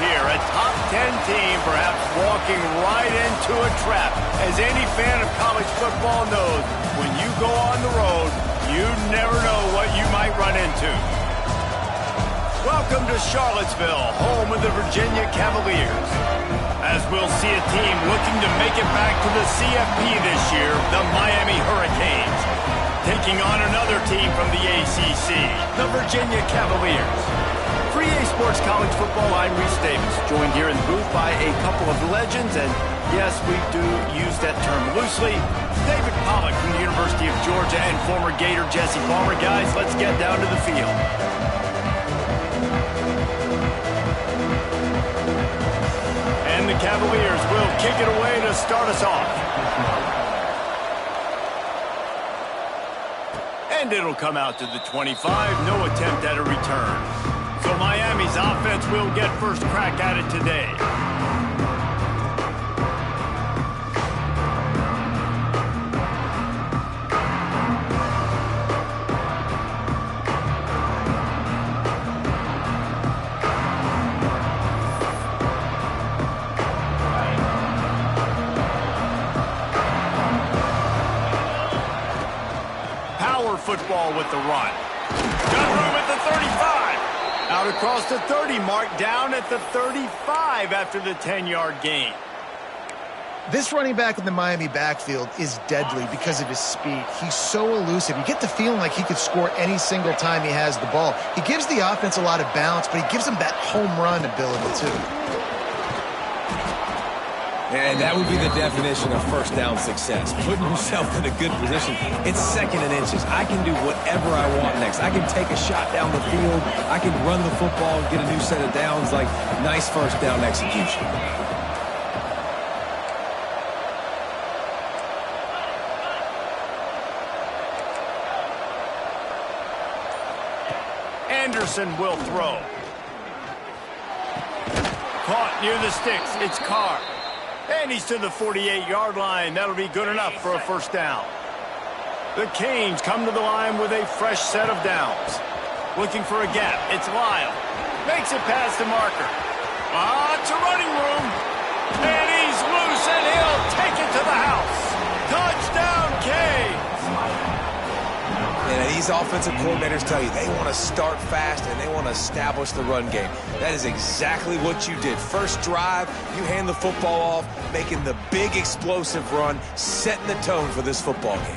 here. A top 10 team perhaps walking right into a trap. As any fan of college football knows, when you go on the road, you never know what you might run into. Welcome to Charlottesville, home of the Virginia Cavaliers. As we'll see a team looking to make it back to the CFP this year, the Miami Hurricanes. Taking on another team from the ACC, the Virginia Cavaliers. For EA Sports College Football, I'm Reese Davis, joined here in the booth by a couple of legends, and yes, we do use that term loosely. David Pollack from the University of Georgia and former Gator Jesse Palmer. Guys, let's get down to the field. And the Cavaliers will kick it away to start us off. And it'll come out to the 25. No attempt at a return. So Miami's offense will get first crack at it today. Power football with the run. Got room at the 35. Out across the 30 mark, down at the 35 after the 10-yard gain. This running back in the Miami backfield is deadly because of his speed. He's so elusive. You get the feeling like he could score any single time he has the ball. He gives the offense a lot of balance, but he gives them that home run ability too. And that would be the definition of first down success. Putting yourself in a good position. It's second and inches. I can do whatever I want next. I can take a shot down the field. I can run the football and get a new set of downs. Like, nice first down execution. Anderson will throw. Caught near the sticks. It's Carr. And he's to the 48-yard line. That'll be good enough for a first down. The Canes come to the line with a fresh set of downs. Looking for a gap. It's Lyle. Makes it past the marker. It's a running room. And he's loose, and he'll take it to the house. Touchdown, Canes. And these offensive coordinators tell you they want to start fast and they want to establish the run game. That is exactly what you did. First drive, you hand the football off, making the big explosive run, setting the tone for this football game.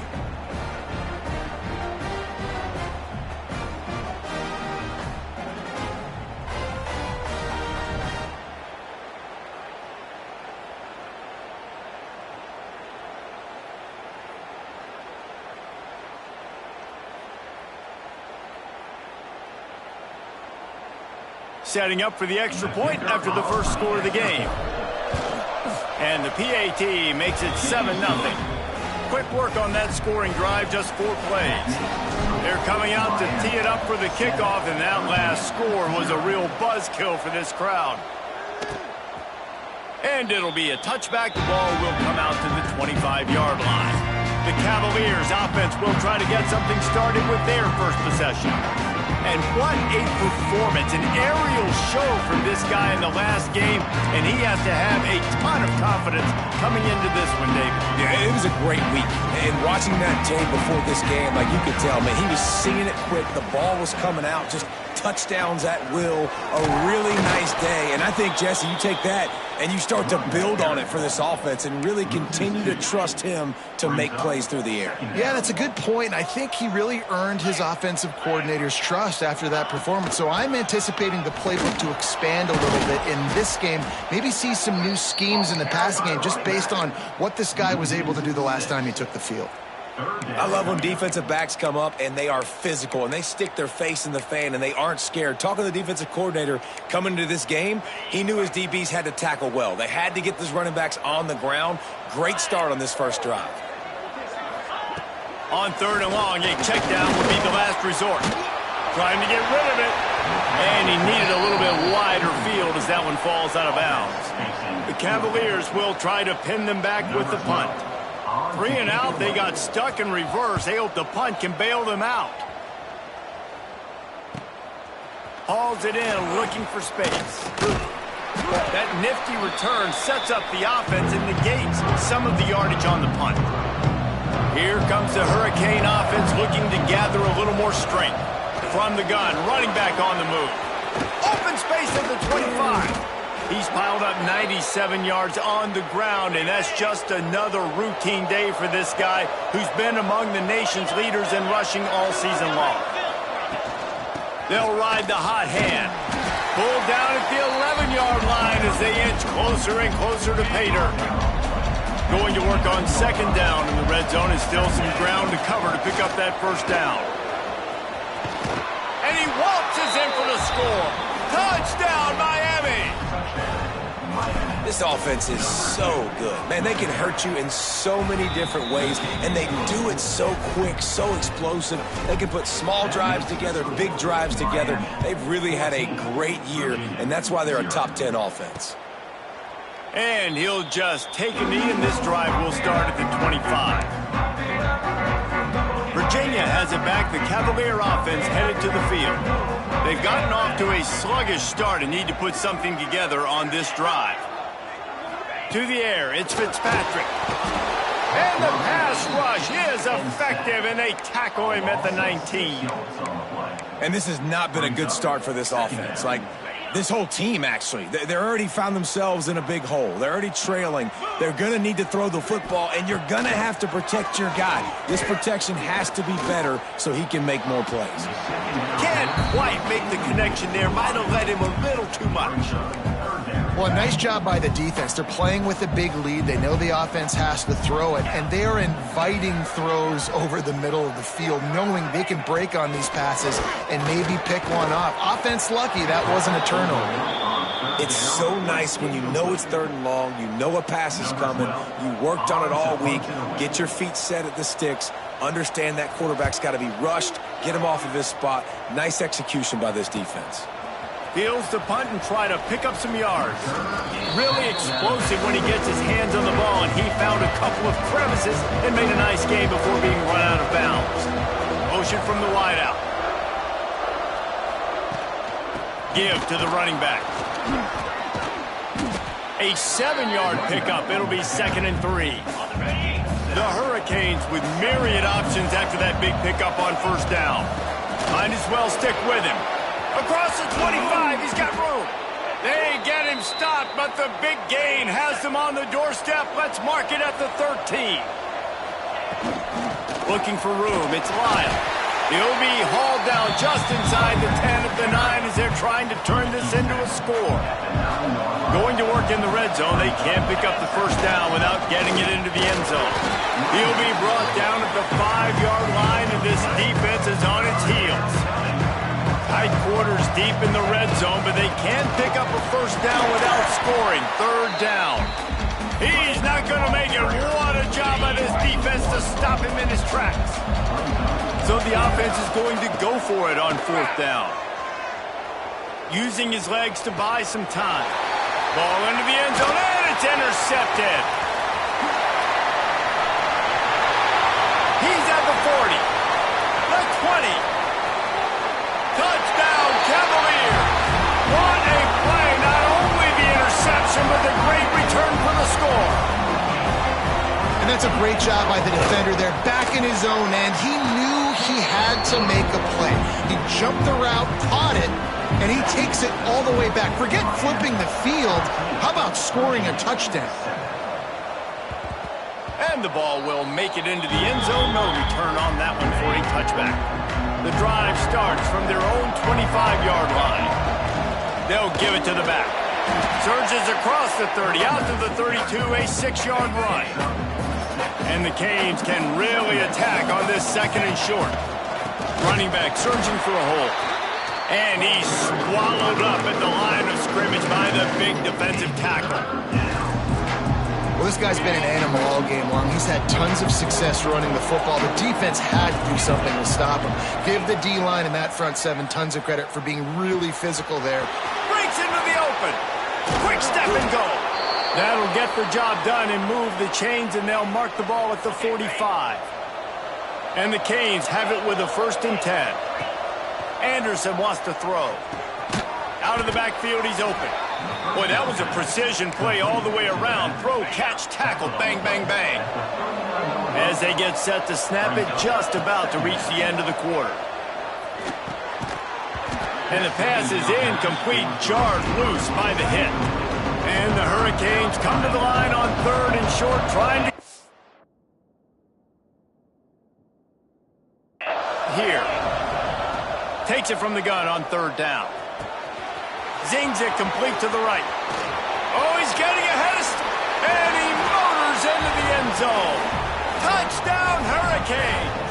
Setting up for the extra point after the first score of the game. And the PAT makes it 7-0. Quick work on that scoring drive, just 4 plays. They're coming out to tee it up for the kickoff, and that last score was a real buzzkill for this crowd. And it'll be a touchback. The ball will come out to the 25-yard line. The Cavaliers offense will try to get something started with their first possession. And what a performance, an aerial show from this guy in the last game, and he has to have a ton of confidence coming into this one, David. Yeah, it was a great week. And watching that tape before this game, like you could tell, man, he was seeing it quick. The ball was coming out, just touchdowns at will. A really nice day. And I think, Jesse, you take that and you start to build on it for this offense and really continue to trust him to make plays through the air. Yeah, that's a good point. I think he really earned his offensive coordinator's trust after that performance. So I'm anticipating the playbook to expand a little bit in this game. Maybe see some new schemes in the passing game just based on what this guy was able to do the last time he took the field. I love when defensive backs come up and they are physical and they stick their face in the fan and they aren't scared. Talking to the defensive coordinator coming into this game, he knew his DBs had to tackle well. They had to get those running backs on the ground. Great start on this first drive. On 3rd and long, a check down would be the last resort. Trying to get rid of it. And he needed a little bit wider field as that one falls out of bounds. The Cavaliers will try to pin them back with the punt. 3 and out, they got stuck in reverse. They hope the punt can bail them out. Hauls it in, looking for space. That nifty return sets up the offense and negates some of the yardage on the punt. Here comes the Hurricane offense looking to gather a little more strength. From the gun, running back on the move. Open space at the 25. He's piled up 97 yards on the ground, and that's just another routine day for this guy who's been among the nation's leaders in rushing all season long. They'll ride the hot hand. Pulled down at the 11-yard line as they inch closer and closer to pay dirt. Going to work on second down in the red zone, and still some ground to cover to pick up that first down. And he waltzes in for the score. Touchdown, Miami! This offense is so good. Man, they can hurt you in so many different ways, and they do it so quick, so explosive. They can put small drives together, big drives together. They've really had a great year, and that's why they're a top 10 offense. And he'll just take a knee, and this drive will start at the 25. Virginia has it back. The Cavalier offense headed to the field. They've gotten off to a sluggish start and need to put something together on this drive. To the air, it's Fitzpatrick. And the pass rush is effective, and they tackle him at the 19. And this has not been a good start for this offense. Like, this whole team, actually. They're already found themselves in a big hole. They're already trailing. They're going to need to throw the football, and you're going to have to protect your guy. This protection has to be better so he can make more plays. Can't quite make the connection there. Might have let him a little too much. Well, nice job by the defense. They're playing with a big lead. They know the offense has to throw it, and they are inviting throws over the middle of the field, knowing they can break on these passes and maybe pick one off. Offense lucky that wasn't a turnover. It's so nice when you know it's third and long, you know a pass is coming, you worked on it all week, get your feet set at the sticks, understand that quarterback's got to be rushed, get him off of his spot. Nice execution by this defense. Fields to punt and try to pick up some yards. Really explosive when he gets his hands on the ball, and he found a couple of crevices and made a nice game before being run out of bounds. Motion from the wideout. Give to the running back. A 7-yard pickup. It'll be 2nd and 3. The Hurricanes with myriad options after that big pickup on first down. Might as well stick with him. Across the 25, he's got room. They get him stopped, but the big gain has them on the doorstep. Let's mark it at the 13. Looking for room, it's Lyle. He'll be hauled down just inside the 10 at the 9 as they're trying to turn this into a score. Going to work in the red zone, they can't pick up the first down without getting it into the end zone. He'll be brought down at the 5-yard line, and this defense is on its heels. Tight quarters deep in the red zone, but they can't pick up a first down without scoring. Third down. He's not going to make it. What a job by this defense to stop him in his tracks. So the offense is going to go for it on fourth down. Using his legs to buy some time. Ball into the end zone, and it's intercepted. He's at the 40. The 20. Touchdown, Cavalier! What a play! Not only the interception, but the great return for the score. And that's a great job by the defender there, back in his own end. He knew he had to make a play. He jumped the route, caught it, and he takes it all the way back. Forget flipping the field. How about scoring a touchdown? And the ball will make it into the end zone. No return on that one for a touchback. The drive starts from their own 25-yard line. They'll give it to the back. Surges across the 30, out to the 32, a 6-yard run. And the Canes can really attack on this 2nd and short. Running back surging for a hole. And he's swallowed up at the line of scrimmage by the big defensive tackle. Well, this guy's been an animal all game long. He's had tons of success running the football. The defense had to do something to stop him. Give the D-line and that front 7 tons of credit for being really physical there. Breaks into the open. Quick step and go. That'll get the job done and move the chains, and they'll mark the ball at the 45. And the Canes have it with a 1st and 10. Anderson wants to throw. Out out of the backfield. He's open. Boy, that was a precision play all the way around. Throw, catch, tackle, bang, bang, bang. As they get set to snap it, just about to reach the end of the quarter. And the pass is incomplete, jarred loose by the hit. And the Hurricanes come to the line on 3rd and short, trying to... Here. Takes it from the gun on 3rd down. Zings it complete to the right. Oh, he's getting ahead of... And he motors into the end zone. Touchdown, Hurricanes!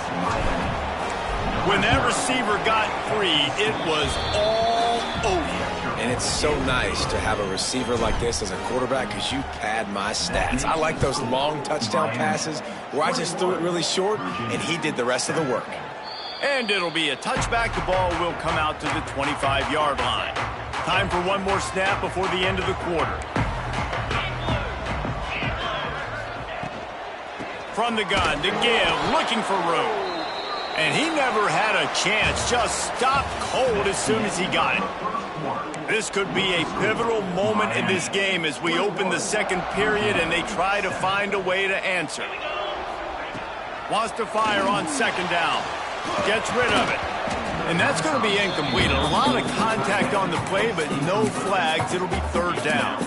When that receiver got free, it was all over. And it's so nice to have a receiver like this as a quarterback because you pad my stats. I like those long touchdown passes where I just threw it really short and he did the rest of the work. And it'll be a touchback. The ball will come out to the 25-yard line. Time for one more snap before the end of the quarter. From the gun to give, looking for room. And he never had a chance, just stopped cold as soon as he got it. This could be a pivotal moment in this game as we open the second period and they try to find a way to answer. Wants to fire on 2nd down. Gets rid of it. And that's going to be incomplete. A lot of contact on the play, but no flags. It'll be 3rd down.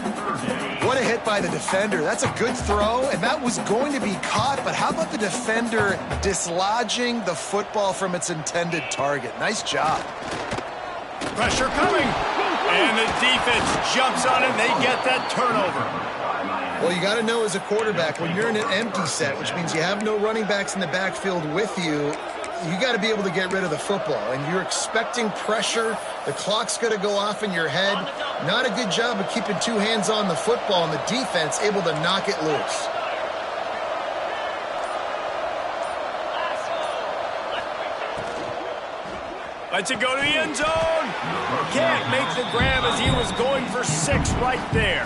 What a hit by the defender. That's a good throw, and that was going to be caught, but how about the defender dislodging the football from its intended target? Nice job. Pressure coming. And the defense jumps on it, and they get that turnover. Well, you got to know as a quarterback, when you're in an empty set, which means you have no running backs in the backfield with you, you got to be able to get rid of the football. And you're expecting pressure. The clock's going to go off in your head. Not a good job of keeping 2 hands on the football, and the defense able to knock it loose. Lets it go to the end zone. Can't make the grab as he was going for 6 right there.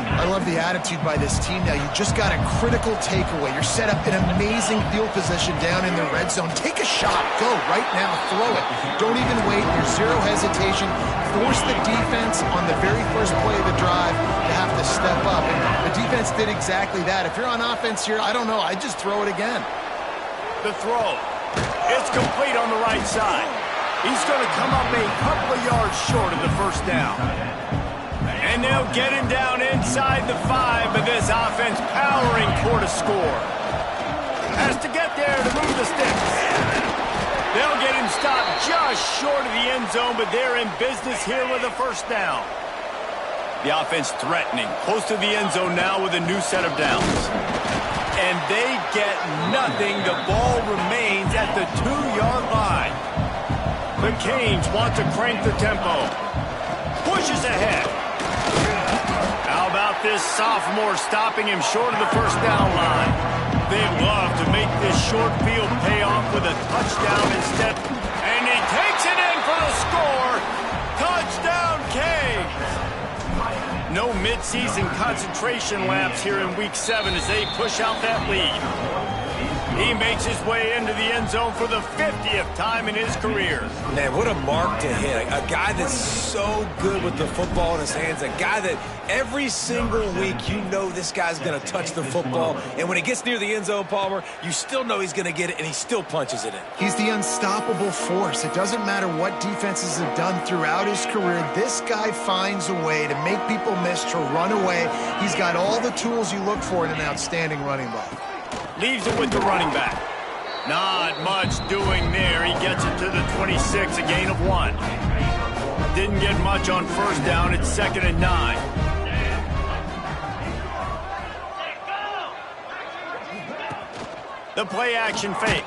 I love the attitude by this team now. You just got a critical takeaway. You're set up in amazing field position down in the red zone. Take a shot. Go right now. Throw it. Don't even wait. There's zero hesitation. Force the defense on the very first play of the drive to have to step up. And the defense did exactly that. If you're on offense here, I don't know. I'd just throw it again. The throw. It's complete on the right side. He's going to come up a couple of yards short of the 1st down. And they'll get him down inside the 5, but this offense powering toward a score. Has to get there to move the sticks. They'll get him stopped just short of the end zone, but they're in business here with a 1st down. The offense threatening, close to the end zone now with a new set of downs. And they get nothing. The ball remains at the 2-yard line. The Canes want to crank the tempo. Pushes ahead. How about this sophomore stopping him short of the 1st down line? They'd love to make this short field pay off with a touchdown instead. And he takes it in for the score. Touchdown, Canes. No midseason concentration laps here in Week 7 as they push out that lead. He makes his way into the end zone for the 50th time in his career. Man, what a mark to hit. A guy that's so good with the football in his hands. A guy that every single week you know this guy's going to touch the football. And when it gets near the end zone, Palmer, you still know he's going to get it, and he still punches it in. He's the unstoppable force. It doesn't matter what defenses have done throughout his career. This guy finds a way to make people miss, to run away. He's got all the tools you look for in an outstanding running back. Leaves it with the running back. Not much doing there. He gets it to the 26, a gain of 1. Didn't get much on 1st down. It's 2nd and 9. The play action fake.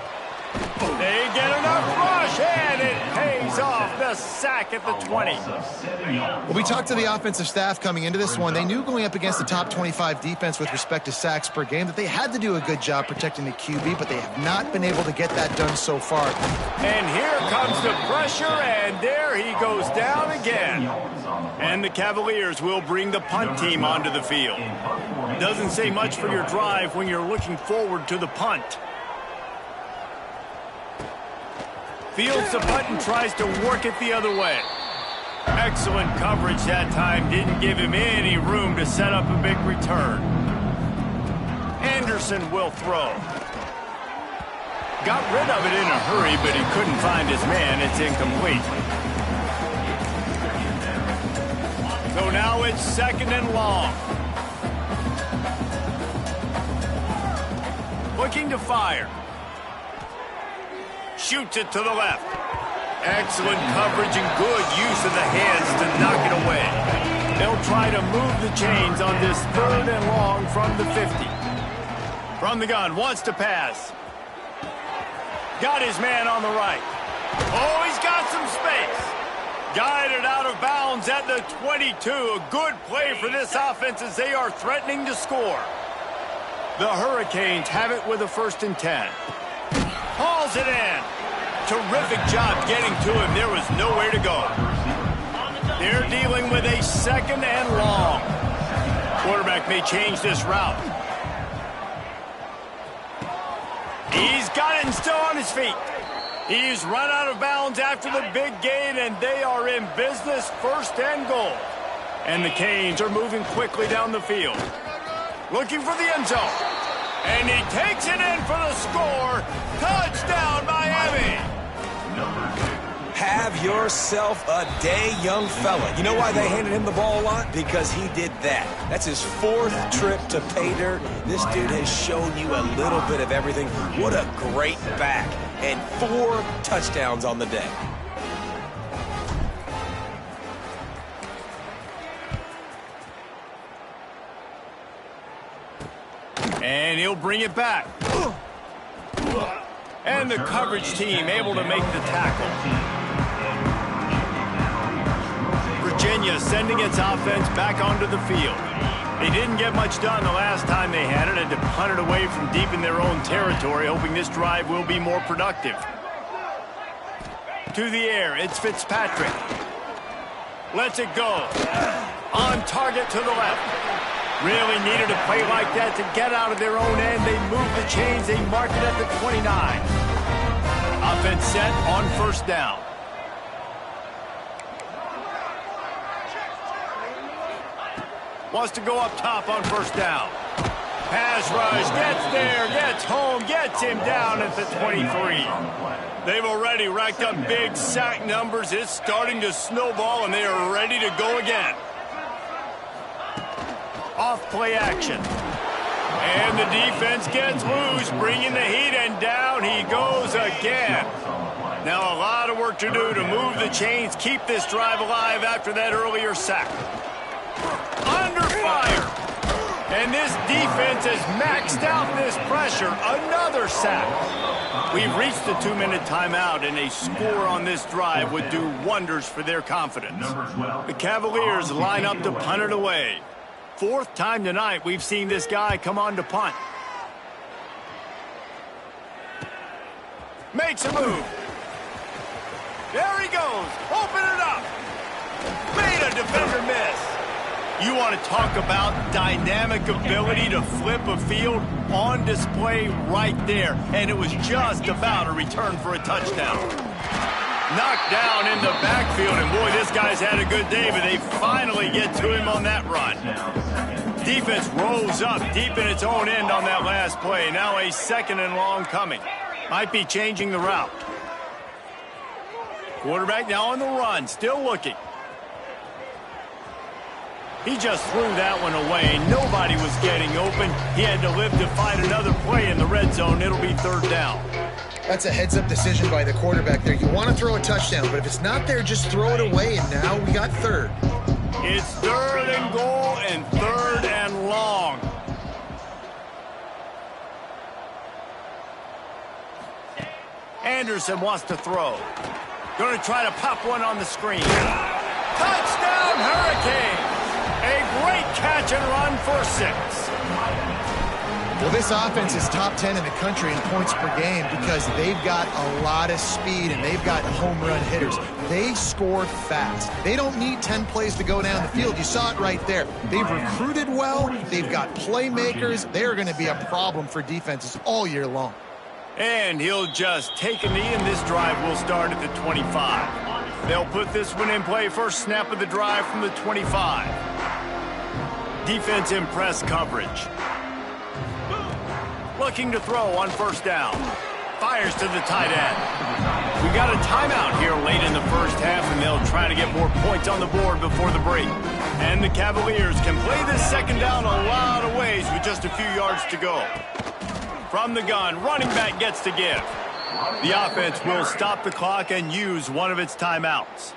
They get enough rush, and it pays off. The sack at the 20. Well, we talked to the offensive staff coming into this one. They knew going up against the top 25 defense with respect to sacks per game that they had to do a good job protecting the QB, but they have not been able to get that done so far. And here comes the pressure, and there he goes down again. And the Cavaliers will bring the punt team onto the field. Doesn't say much for your drive when you're looking forward to the punt. Fields the punt and tries to work it the other way. Excellent coverage that time. Didn't give him any room to set up a big return. Anderson will throw. Got rid of it in a hurry, but he couldn't find his man. It's incomplete. So now it's 2nd and long. Looking to fire. Shoots it to the left. Excellent coverage and good use of the hands to knock it away. They'll try to move the chains on this 3rd and long from the 50. From the gun, wants to pass. Got his man on the right. Oh, he's got some space. Guided out of bounds at the 22. A good play for this offense as they are threatening to score. The Hurricanes have it with a 1st and 10. Hauls it in. Terrific job getting to him. There was nowhere to go. They're dealing with a 2nd and long. Quarterback may change this route. He's got it and still on his feet. He's run out of bounds after the big gain, and they are in business, 1st and goal. And the Canes are moving quickly down the field. Looking for the end zone. And he takes it in for the score. Touchdown, Miami. Have yourself a day, young fella. You know why they handed him the ball a lot? Because he did that. That's his 4th trip to pay dirt. This dude has shown you a little bit of everything. What a great back. And 4 touchdowns on the day. And he'll bring it back. And the coverage team able to make the tackle. Virginia sending its offense back onto the field. They didn't get much done the last time they had it, and to punt it away from deep in their own territory, hoping this drive will be more productive. To the air, it's Fitzpatrick. Lets it go. On target to the left. Really needed a play like that to get out of their own end. They move the chains. They mark it at the 29. Offense set on 1st down. Wants to go up top on 1st down. Pass rush, gets there, gets home, gets him down at the 23. They've already racked up big sack numbers. It's starting to snowball, and they are ready to go again. Off play action. And the defense gets loose, bringing the heat, and down he goes again. Now a lot of work to do to move the chains, keep this drive alive after that earlier sack. Under fire. And this defense has maxed out this pressure. Another sack. We've reached the 2-minute timeout, and a score on this drive would do wonders for their confidence. The Cavaliers line up to punt it away. 4th time tonight we've seen this guy come on to punt. Makes a move. There he goes. Open it up. Made a defender miss. You want to talk about dynamic ability to flip a field, on display right there. And it was just about a return for a touchdown. Knocked down in the backfield, and boy, this guy's had a good day, but they finally get to him on that run. Defense rose up deep in its own end on that last play. Now a 2nd and long coming. Might be changing the route. Quarterback now on the run, still looking. He just threw that one away. Nobody was getting open. He had to live to find another play in the red zone. It'll be 3rd down. That's a heads-up decision by the quarterback there. You want to throw a touchdown, but if it's not there, just throw it away, and now we got 3rd. It's 3rd and goal and 3rd and long. Anderson wants to throw. Going to try to pop one on the screen. Touchdown, Hurricanes! A great catch and run for 6. Well, this offense is top 10 in the country in points per game because they've got a lot of speed and they've got home run hitters. They score fast. They don't need 10 plays to go down the field. You saw it right there. They've recruited well. They've got playmakers. They are going to be a problem for defenses all year long. And he'll just take a knee, and this drive will start at the 25. They'll put this one in play. First snap of the drive from the 25. Defense in press coverage. Looking to throw on first down. Fires to the tight end. We got a timeout here late in the first half, and they'll try to get more points on the board before the break. And the Cavaliers can play this second down a lot of ways with just a few yards to go. From the gun, running back gets to give. The offense will stop the clock and use one of its timeouts.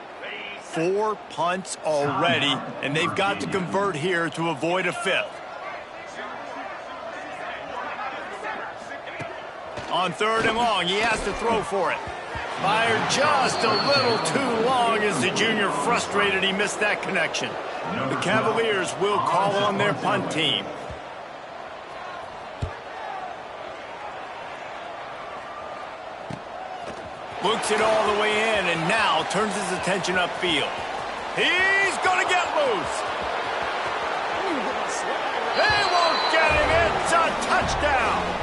4 punts already, and they've got to convert here to avoid a fifth. On third and long, he has to throw for it. Fired just a little too long as the junior frustrated he missed that connection. The Cavaliers will call on their punt team. Looks it all the way in and now turns his attention upfield. He's going to get loose. They won't get him. It's a touchdown.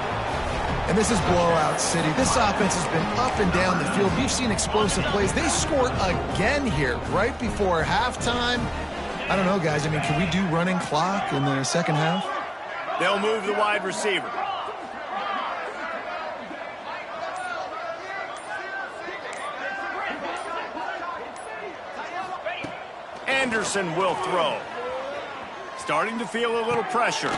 And this is blowout city. This offense has been up and down the field. We've seen explosive plays. They scored again here right before halftime. I don't know, guys. I mean, can we do running clock in the second half? They'll move the wide receiver. Anderson will throw. Starting to feel a little pressure.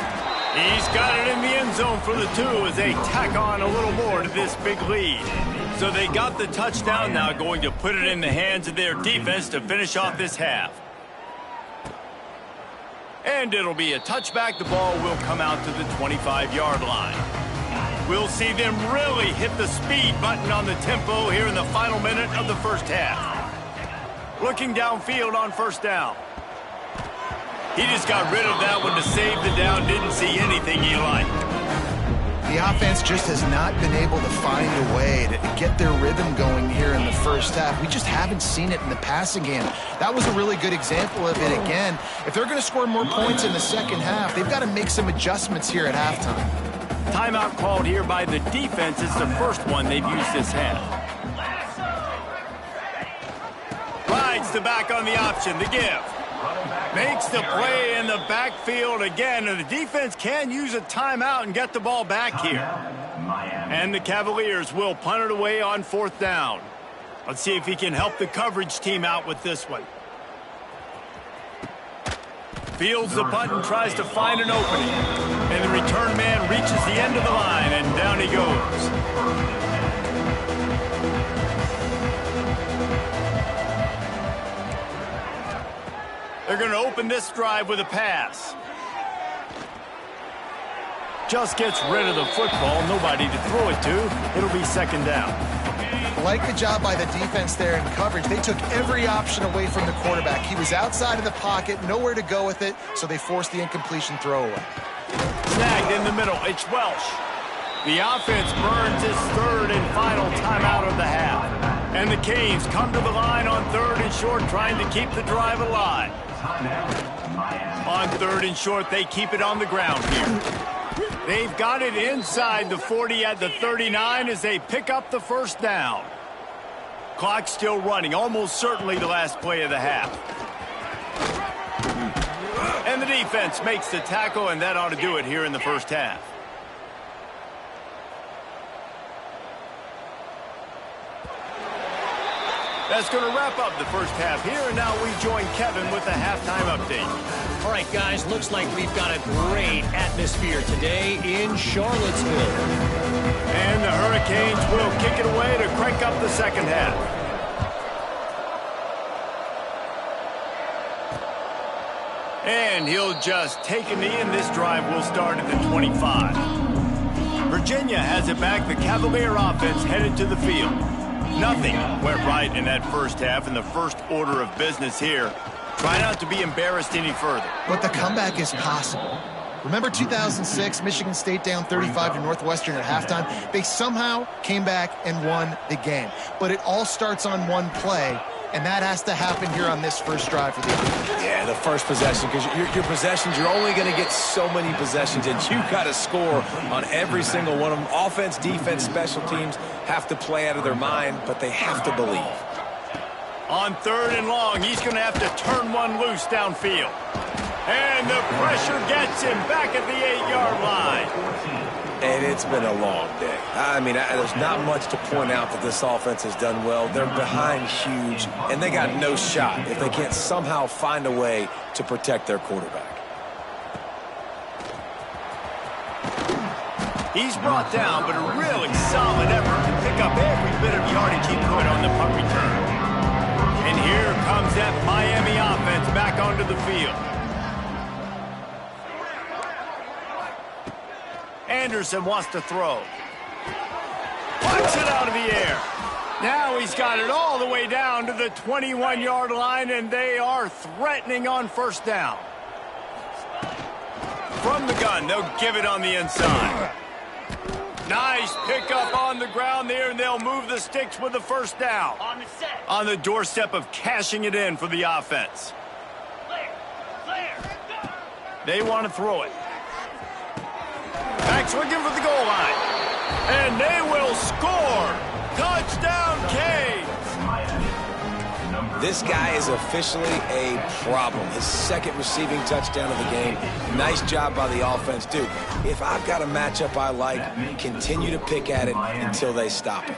He's got it in the end zone for the 2 as they tack on a little more to this big lead. So they got the touchdown, now going to put it in the hands of their defense to finish off this half. And it'll be a touchback. The ball will come out to the 25-yard line. We'll see them really hit the speed button on the tempo here in the final minute of the first half. Looking downfield on first down. He just got rid of that one to save the down. Didn't see anything he liked. The offense just has not been able to find a way to get their rhythm going here in the first half. We just haven't seen it in the passing game. That was a really good example of it again. If they're going to score more points in the second half, they've got to make some adjustments here at halftime. Timeout called here by the defense. It's the first one they've used this half. Rides the back on the option, the give. Makes the play in the backfield again, and the defense can use a timeout and get the ball back here. And the Cavaliers will punt it away on fourth down. Let's see if he can help the coverage team out with this one. Fields the punt and tries to find an opening. And the return man reaches the end of the line, and down he goes. They're going to open this drive with a pass. Just gets rid of the football. Nobody to throw it to. It'll be second down. Like the job by the defense there in coverage. They took every option away from the quarterback. He was outside of the pocket, nowhere to go with it, so they forced the incompletion throwaway. Snagged in the middle. It's Welsh. The offense burns its third and final timeout of the half. And the Canes come to the line on third and short, trying to keep the drive alive. On third and short, they keep it on the ground here. They've got it inside the 40 at the 39 as they pick up the first down. Clock still running, almost certainly the last play of the half. And the defense makes the tackle, and that ought to do it here in the first half. That's going to wrap up the first half here, and now we join Kevin with the halftime update. All right, guys, looks like we've got a great atmosphere today in Charlottesville. And the Hurricanes will kick it away to crank up the second half. And he'll just take a knee, and this drive will start at the 25. Virginia has it back. The Cavalier offense headed to the field. Nothing went right in that first half, and the first order of business here. Try not to be embarrassed any further. But the comeback is possible. Remember 2006, Michigan State down 35 to Northwestern at halftime? They somehow came back and won the game. But it all starts on one play, and that has to happen here on this first drive for the offense. Yeah, the first possession, because your possessions, you're only going to get so many possessions, and you got to score on every single one of them. Offense, defense, special teams have to play out of their mind, but they have to believe. On 3rd and long, he's going to have to turn one loose downfield. And the pressure gets him back at the 8-yard line. And it's been a long day. I mean, there's not much to point out that this offense has done well. They're behind huge, and they got no shot if they can't somehow find a way to protect their quarterback. He's brought down, but a really solid effort to pick up every bit of yardage he could on the punt return. And here comes that Miami offense back onto the field. Anderson wants to throw. Puts it out of the air. Now he's got it all the way down to the 21-yard line, and they are threatening on 1st down. From the gun, they'll give it on the inside. Nice pickup on the ground there, and they'll move the sticks with the 1st down. On the doorstep of cashing it in for the offense. They want to throw it. Back's looking for the goal line. And they will score. Touchdown, Canes. This guy is officially a problem. His 2nd receiving touchdown of the game. Nice job by the offense. Dude, if I've got a matchup I like, continue to pick at it until they stop it.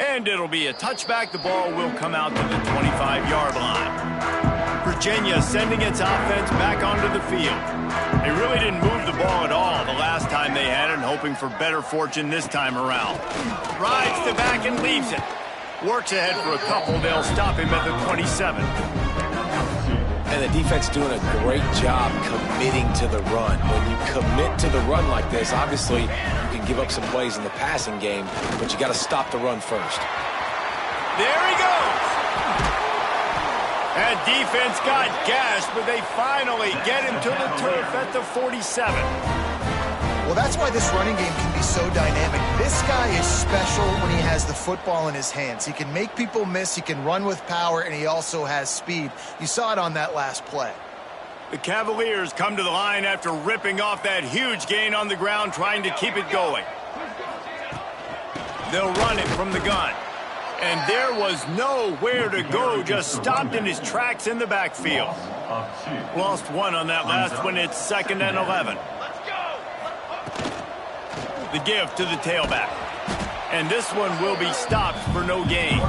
And it'll be a touchback. The ball will come out to the 25-yard line. Virginia sending its offense back onto the field. They really didn't move the ball at all the last time they had it, hoping for better fortune this time around. Rides the back and leaves it. Works ahead for a couple. They'll stop him at the 27. And the defense doing a great job committing to the run. When you commit to the run like this, obviously you can give up some plays in the passing game, but you got to stop the run first. There he goes. That defense got gashed, but they finally get him to the turf at the 47. Well, that's why this running game can be so dynamic. This guy is special when he has the football in his hands. He can make people miss, he can run with power, and he also has speed. You saw it on that last play. The Cavaliers come to the line after ripping off that huge gain on the ground, trying to keep it going. They'll run it from the gun. And there was nowhere to go, just stopped in his tracks in the backfield. Lost one on that last one. It's 2nd and 11. The give to the tailback. And this one will be stopped for no gain.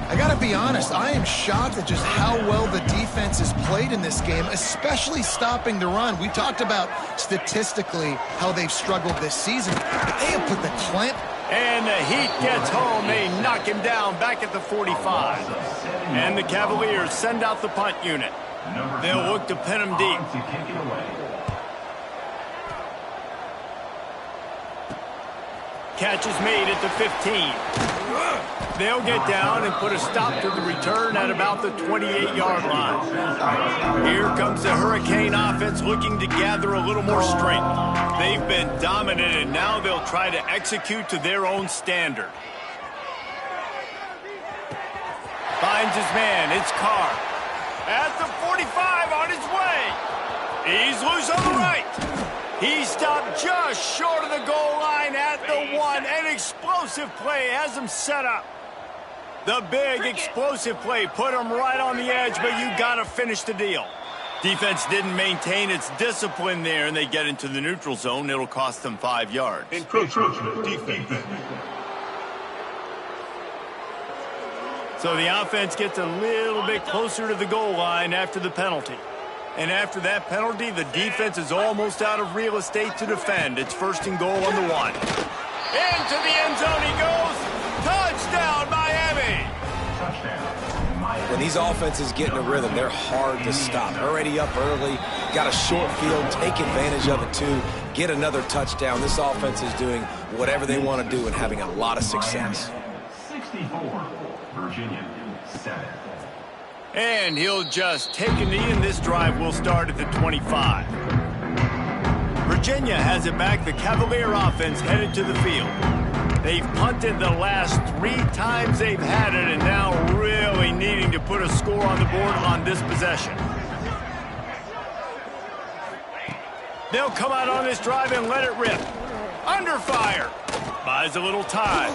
I got to be honest, I am shocked at just how well the defense has played in this game, especially stopping the run. We talked about statistically how they've struggled this season. They have put the clamp. And the heat gets home. They knock him down back at the 45. And the Cavaliers send out the punt unit. They'll look to pin him deep. Catch is made at the 15. They'll get down and put a stop to the return at about the 28-yard line. Here comes the Hurricane offense looking to gather a little more strength. They've been dominant, and now they'll try to execute to their own standard. Finds his man. It's Carr. At the 45 on his way. He's loose on the right. He stopped just short of the goal line at the 1. An explosive play has him set up. The big explosive play put him right on the edge, but you got to finish the deal. Defense didn't maintain its discipline there, and they get into the neutral zone. It'll cost them 5 yards. Encroachment defense. So the offense gets a little bit closer to the goal line after the penalty. And after that penalty, the defense is almost out of real estate to defend. It's 1st and goal on the 1. Into the end zone he goes. Touchdown, Miami. When these offenses get in a rhythm, they're hard to stop. Already up early, got a short field, take advantage of it too, get another touchdown. This offense is doing whatever they want to do and having a lot of success. 64, Virginia 7. And he'll just take a knee, and this drive will start at the 25. Virginia has it back. The Cavalier offense headed to the field. They've punted the last 3 times they've had it, and now really needing to put a score on the board on this possession. They'll come out on this drive and let it rip. Under fire. Buys a little time.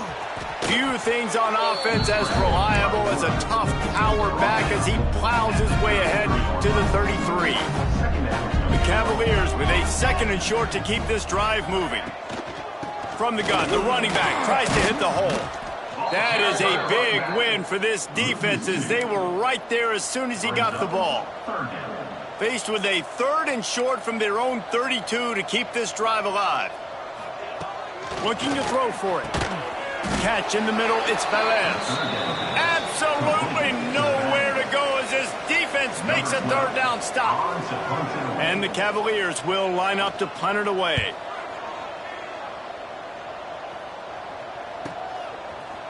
Few things on offense as reliable as a tough power back as he plows his way ahead to the 33. The Cavaliers with a 2nd and short to keep this drive moving. From the gun, the running back tries to hit the hole. That is a big win for this defense as they were right there as soon as he got the ball. Faced with a 3rd and short from their own 32 to keep this drive alive. Looking to throw for it. Catch in the middle, it's Velez. Absolutely nowhere to go as this defense makes a 3rd down stop. And the Cavaliers will line up to punt it away.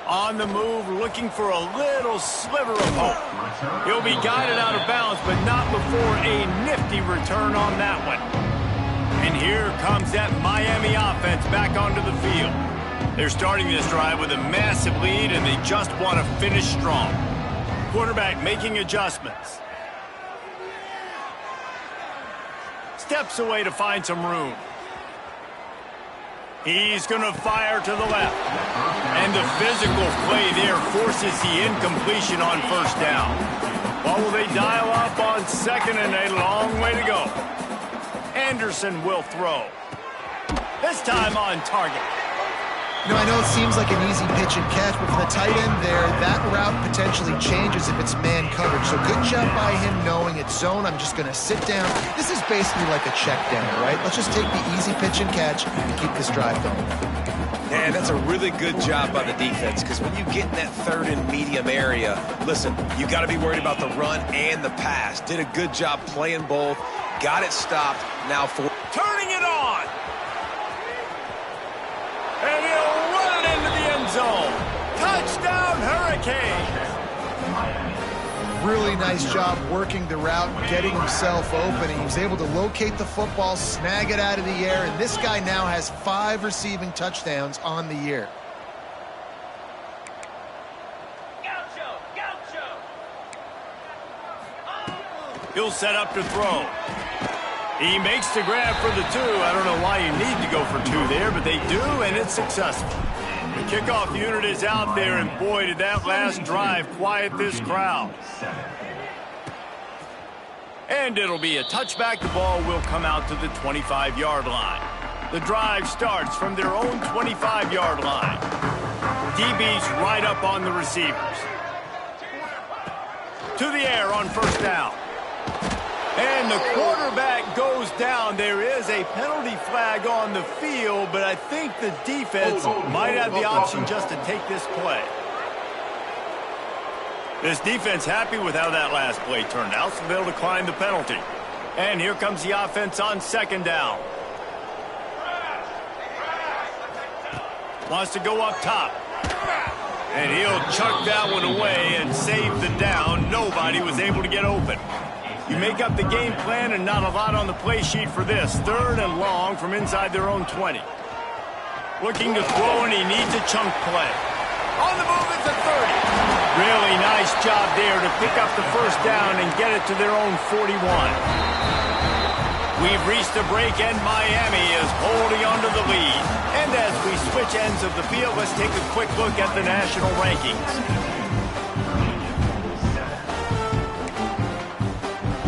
On the move, looking for a little sliver of hope. He'll be guided out of bounds, but not before a nifty return on that one. And here comes that Miami offense back onto the field. They're starting this drive with a massive lead, and they just want to finish strong. Quarterback making adjustments. Steps away to find some room. He's going to fire to the left. And the physical play there forces the incompletion on 1st down. What will they dial up on 2nd and a long way to go? Anderson will throw. This time on target. You know, I know it seems like an easy pitch and catch, but for the tight end there, that route potentially changes if it's man coverage. So good job by him knowing it's zone. I'm just going to sit down. This is basically like a check down, right? Let's just take the easy pitch and catch and keep this drive going. Man, that's a really good job by the defense, because when you get in that 3rd and medium area, listen, you got to be worried about the run and the pass. Did a good job playing both. Got it stopped. Now for turning it on. And he'll run it into the end zone. Touchdown, Hurricanes. Really nice job working the route, getting himself open. He was able to locate the football, snag it out of the air, and this guy now has 5 receiving touchdowns on the year. He'll set up to throw. He makes the grab for the 2. I don't know why you need to go for 2 there, but they do, and it's successful. The kickoff unit is out there, and boy, did that last drive quiet this crowd. And it'll be a touchback. The ball will come out to the 25-yard line. The drive starts from their own 25-yard line. DB's right up on the receivers. To the air on 1st down. And the quarterback goes down. There is a penalty flag on the field, but I think the defense might have the option just to take this play. This defense happy with how that last play turned out, so they'll decline the penalty. And here comes the offense on 2nd down. Wants to go up top. And he'll chuck that one away and save the down. Nobody was able to get open. You make up the game plan and not a lot on the play sheet for this. 3rd and long from inside their own 20. Looking to throw, and he needs a chunk play. On the move, it's a 30. Really nice job there to pick up the 1st down and get it to their own 41. We've reached the break, and Miami is holding on to the lead. And as we switch ends of the field, let's take a quick look at the national rankings.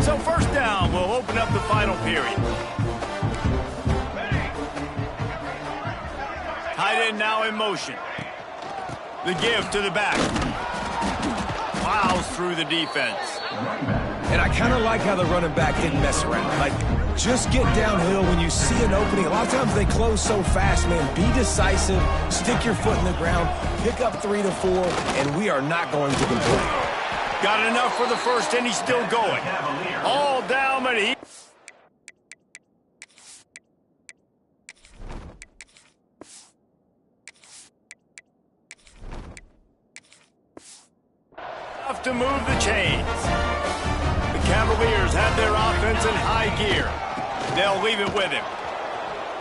So 1st down will open up the final period. Tight end now in motion. The give to the back. Plows through the defense. And I kind of like how the running back didn't mess around. Like, just get downhill when you see an opening. A lot of times they close so fast, man. Be decisive. Stick your foot in the ground. Pick up 3 to 4, and we are not going to complain. Got enough for the 1st, and he's still going. All down, but he... Enough to move the chains. The Cavaliers have their offense in high gear. They'll leave it with him.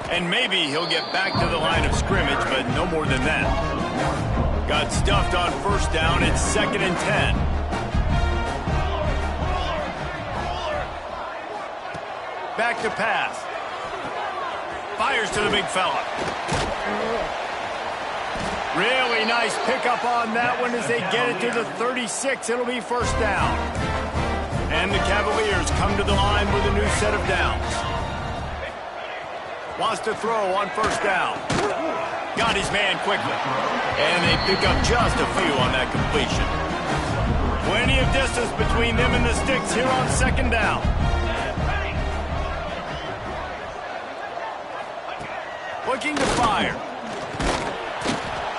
And maybe he'll get back to the line of scrimmage, but no more than that. Got stuffed on 1st down. It's 2nd and 10. Back to pass. Fires to the big fella. Really nice pickup on that one as they get it to the 36. It'll be first down. And the Cavaliers come to the line with a new set of downs. Wants to throw on first down. Got his man quickly. And they pick up just a few on that completion. Plenty of distance between them and the sticks here on second down. Looking to fire.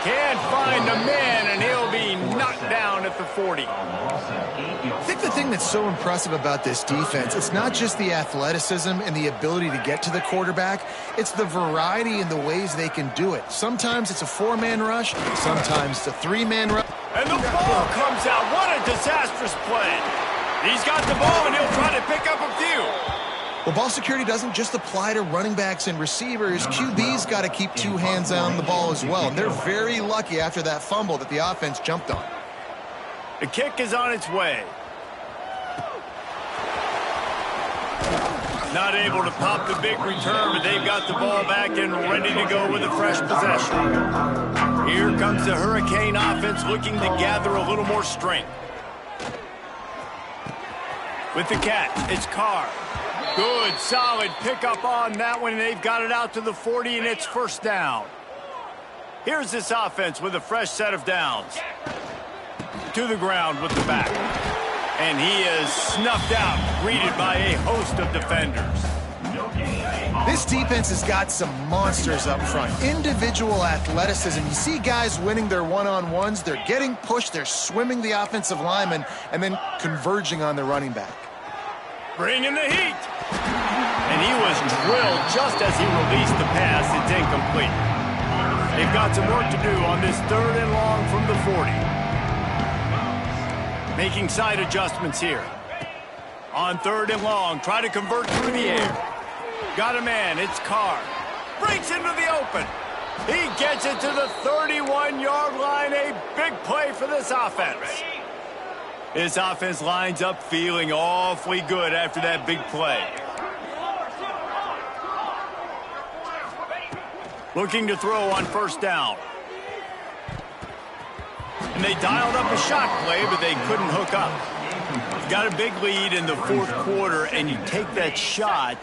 Can't find a man, and he'll be knocked down at the 40. I think the thing that's so impressive about this defense, it's not just the athleticism and the ability to get to the quarterback. It's the variety in the ways they can do it. Sometimes it's a 4-man rush. Sometimes it's a 3-man rush. And the ball comes out. What a disastrous play. He's got the ball, and he'll try to pick up a few. Well, ball security doesn't just apply to running backs and receivers. QB's got to keep 2 hands on the ball as well. And they're very lucky after that fumble that the offense jumped on. The kick is on its way. Not able to pop the big return, but they've got the ball back and ready to go with a fresh possession. Here comes the Hurricane offense looking to gather a little more strength. With the catch, it's Carr. Good, solid pickup on that one. They've got it out to the 40, and it's first down. Here's this offense with a fresh set of downs. To the ground with the back. And he is snuffed out, greeted by a host of defenders. This defense has got some monsters up front. Individual athleticism. You see guys winning their one-on-ones. They're getting pushed. They're swimming the offensive lineman and then converging on the running back. Bringing the heat. And he was drilled just as he released the pass. It's incomplete. They've got some work to do on this 3rd and long from the 40. Making side adjustments here. On 3rd and long, try to convert through the air. Got a man, it's Carr. Breaks into the open. He gets it to the 31-yard line. A big play for this offense. This offense lines up feeling awfully good after that big play. Looking to throw on first down. And they dialed up a shot play, but they couldn't hook up. You've got a big lead in the 4th quarter, and you take that shot,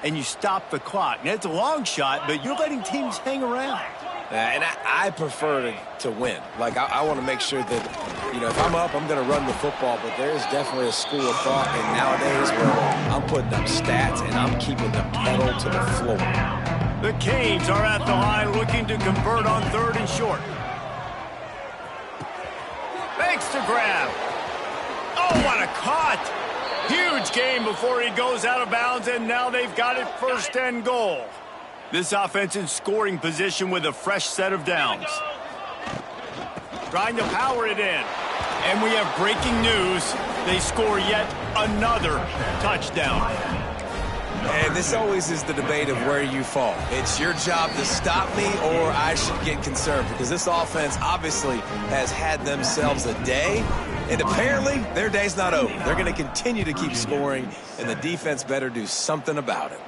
and you stop the clock. Now, it's a long shot, but you're letting teams hang around. And I prefer to win. Like, I want to make sure that, you know, if I'm up, I'm going to run the football, but there is definitely a school of thought in nowadays where I'm putting up stats and I'm keeping the pedal to the floor. The Canes are at the line looking to convert on 3rd and short. Makes the grab. Oh, what a caught. Huge game before he goes out of bounds, and now they've got it 1st and goal. This offense in scoring position with a fresh set of downs. Trying to power it in. And we have breaking news. They score yet another touchdown. And this always is the debate of where you fall. It's your job to stop me, or I should get concerned, because this offense obviously has had themselves a day, and apparently their day's not over. They're going to continue to keep scoring, and the defense better do something about it.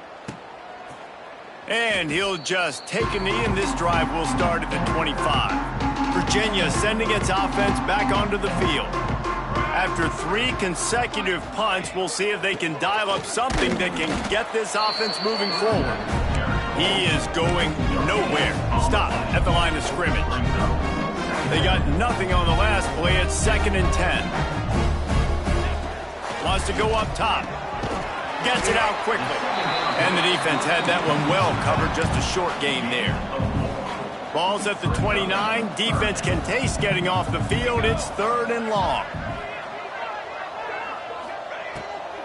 And he'll just take a knee, and this drive will start at the 25. Virginia sending its offense back onto the field. After 3 consecutive punts, we'll see if they can dial up something that can get this offense moving forward. He is going nowhere. Stop at the line of scrimmage. They got nothing on the last play. It's 2nd and 10. Wants to go up top. Gets it out quickly. And the defense had that one well covered. Just a short gain there. Ball's at the 29. Defense can taste getting off the field. It's 3rd and long.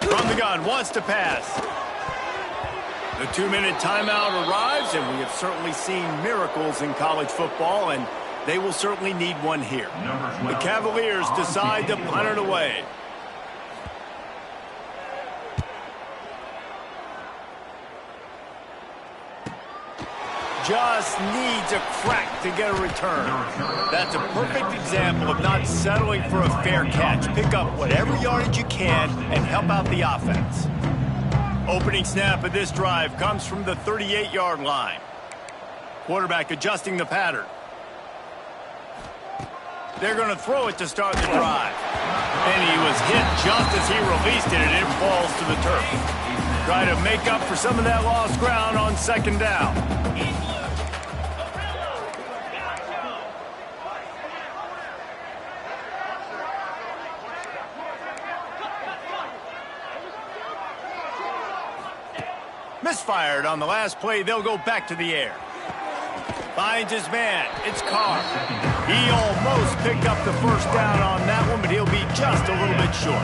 From the gun, wants to pass. The 2-minute timeout arrives, and we have certainly seen miracles in college football, and they will certainly need one here. The Cavaliers decide to punt it away. Just needs a crack to get a return. That's a perfect example of not settling for a fair catch. Pick up whatever yardage you can and help out the offense. Opening snap of this drive comes from the 38-yard line. Quarterback adjusting the pattern. They're going to throw it to start the drive. And he was hit just as he released it, and it falls to the turf. Try to make up for some of that lost ground on second down. Misfired on the last play. They'll go back to the air. Finds his man. It's Carr. He almost picked up the first down on that one, but he'll be just a little bit short.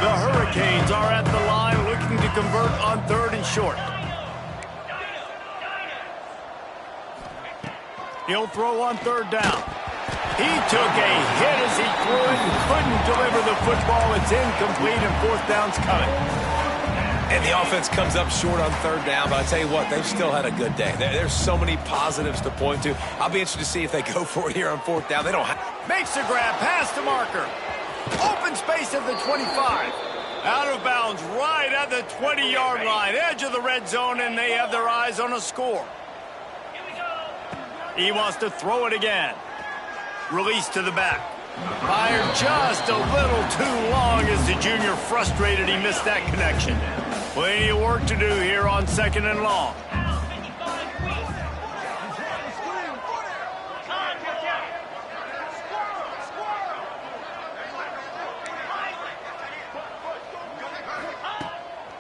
The Hurricanes are at the line looking to convert on 3rd and short. He'll throw on 3rd down. He took a hit as he threw it and couldn't deliver the football. It's incomplete, and 4th down's coming. And the offense comes up short on 3rd down, but I tell you what, they've still had a good day. There's so many positives to point to. I'll be interested to see if they go for it here on 4th down. They don't have... Makes the grab, pass to marker. Open space at the 25. Out of bounds right at the 20-yard line. Edge of the red zone, and they have their eyes on a score. He wants to throw it again. Release to the back. Fired just a little too long as the junior frustrated he missed that connection. Plenty of work to do here on 2nd and long.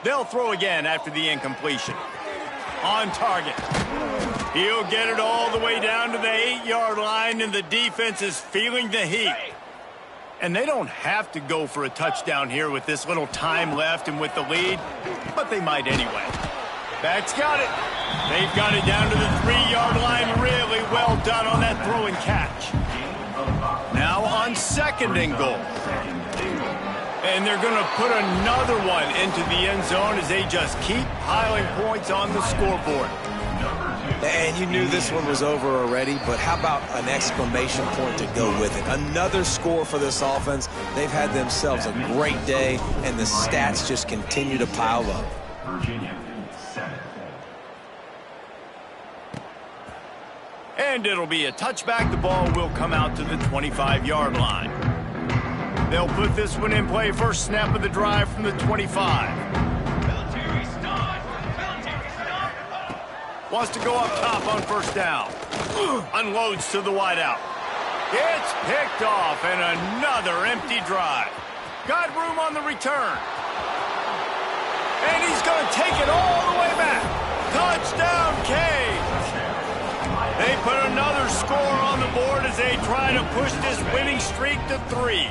They'll throw again after the incompletion. On target. He'll get it all the way down to the 8-yard line, and the defense is feeling the heat. And they don't have to go for a touchdown here with this little time left and with the lead, but they might anyway. Back's got it. They've got it down to the 3-yard line. Really well done on that throw and catch. Now on 2nd and goal. And they're going to put another one into the end zone as they just keep piling points on the scoreboard. And you knew this one was over already, but how about an exclamation point to go with it? Another score for this offense. They've had themselves a great day, and the stats just continue to pile up. Virginia, 7. And it'll be a touchback. The ball will come out to the 25-yard line. They'll put this one in play. First snap of the drive from the 25. Wants to go up top on 1st down. Unloads to the wideout. It's picked off, and another empty drive. Got room on the return. And he's going to take it all the way back. Touchdown, Canes. They put another score on the board as they try to push this winning streak to 3.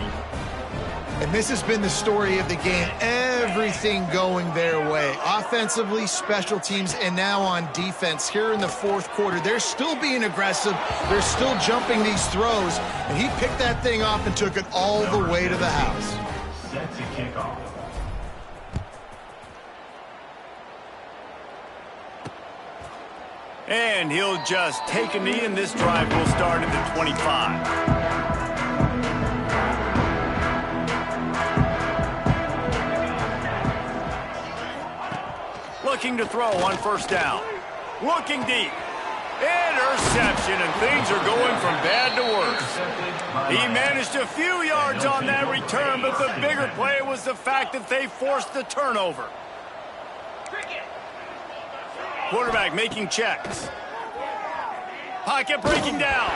And this has been the story of the game. Everything going their way. Offensively, special teams, and now on defense. Here in the 4th quarter, they're still being aggressive. They're still jumping these throws. And he picked that thing off and took it all the way to the house. Set to kick off. And he'll just take a knee, and this drive will start at the 25. Looking to throw on 1st down. Looking deep. Interception, and things are going from bad to worse. He managed a few yards on that return, but the bigger play was the fact that they forced the turnover. Quarterback making checks. Pocket breaking down.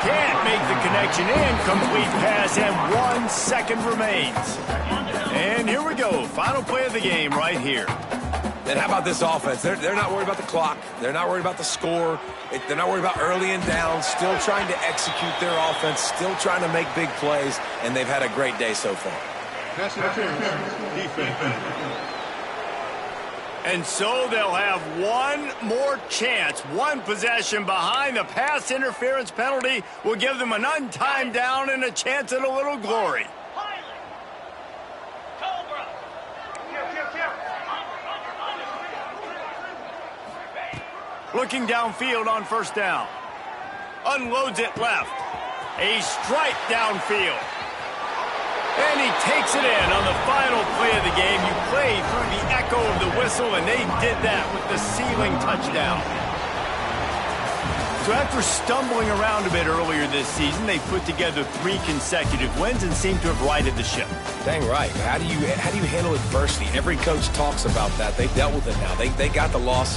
Can't make the connection. Incomplete pass, and 1 second remains. And here we go. Final play of the game right here. And how about this offense? They're not worried about the clock. They're not worried about the score. They're not worried about early and down. Still trying to execute their offense. Still trying to make big plays. And they've had a great day so far. And so they'll have one more chance. One possession behind. The pass interference penalty will give them an untimed down and a chance at a little glory. Looking downfield on 1st down. Unloads it left. A strike downfield. And he takes it in on the final play of the game. You play through the echo of the whistle, and they did that with the ceiling touchdown. So after stumbling around a bit earlier this season, they put together 3 consecutive wins and seem to have righted the ship. Dang right. How do you handle adversity? Every coach talks about that. They dealt with it now. They got the loss